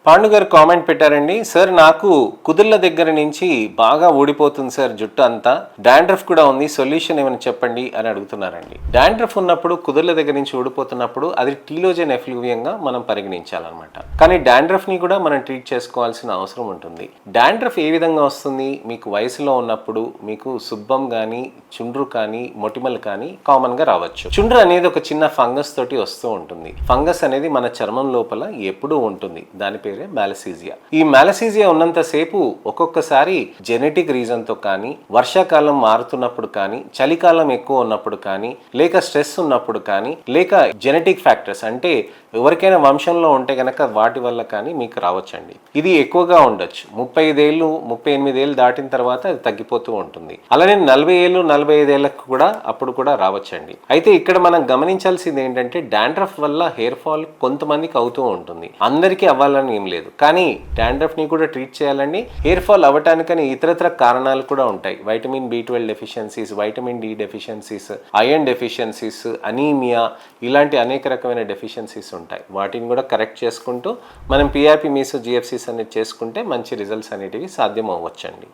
పాండు గారు కామెంట్ పెట్టారండి. సార్ నాకు కుదుళ్ళ దగ్గర నుంచి బాగా ఊడిపోతుంది సార్ జుట్టు అంతా, డాండ్రఫ్ కూడా ఉంది, సొల్యూషన్ ఏమైనా చెప్పండి అని అడుగుతున్నారండి. డాండ్రఫ్ ఉన్నప్పుడు కుదుళ్ళ దగ్గర నుంచి ఊడిపోతున్నప్పుడు అది టీలోజన్ ఎఫ్లూవియంగా మనం పరిగణించాలన్నమాట. కానీ డాండ్రఫ్ ని కూడా మనం ట్రీట్ చేసుకోవాల్సిన అవసరం ఉంటుంది. డాండ్రఫ్ ఏ విధంగా వస్తుంది? మీకు వయసులో ఉన్నప్పుడు మీకు సుబ్బం కానీ చుండ్రు కానీ మొటిమలు కానీ కామన్ గా రావచ్చు. చుండ్రు అనేది ఒక చిన్న ఫంగస్ తోటి వస్తూ ఉంటుంది. ఫంగస్ అనేది మన చర్మం లోపల ఎప్పుడూ ఉంటుంది. దాని పేరే మ్యాలసీజియా. ఈ మ్యాలసీజియా ఉన్నంతసేపు ఒక్కొక్కసారి జెనెటిక్ రీజన్ తో కానీ, వర్షాకాలం మారుతున్నప్పుడు కానీ, చలికాలం ఎక్కువ ఉన్నప్పుడు కానీ, లేక స్ట్రెస్ ఉన్నప్పుడు కానీ, లేక జెనెటిక్ ఫ్యాక్టర్స్ అంటే ఎవరికైనా వంశంలో ఉంటే గనక వాటి వల్ల కానీ మీకు రావచ్చండి. ఇది ఎక్కువగా ఉండొచ్చు. 35 ఏళ్ళు 38 ఏళ్ళు దాటిన తర్వాత అది తగ్గిపోతూ ఉంటుంది. అలానే 40 ఏళ్ళు 45 ఏళ్ళకు కూడా అప్పుడు కూడా రావచ్చండి. అయితే ఇక్కడ మనం గమనించాల్సింది ఏంటంటే డాండ్రఫ్ వల్ల హెయిర్ ఫాల్ కొంతమందికి అవుతూ ఉంటుంది. అందరికీ అవ్వాలని ఏం లేదు. కానీ డాండ్రఫ్ ని కూడా ట్రీట్ చేయాలండి. హెయిర్ ఫాల్ అవ్వటానికని ఇతరత్ర కారణాలు కూడా ఉంటాయి. Vitamin B12 deficiencies, vitamin D deficiencies, iron deficiencies, anaemia, ఇలాంటి అనేక రకమైన డెఫిషియన్సీస్ ఉంటాయి. వాటిని కూడా కరెక్ట్ చేసుకుంటూ మనం PRP, మీసో, GFCs అనేది చేసుకుంటే మంచి రిజల్ట్స్ అనేటివి సాధ్యం అవ్వచ్చండి.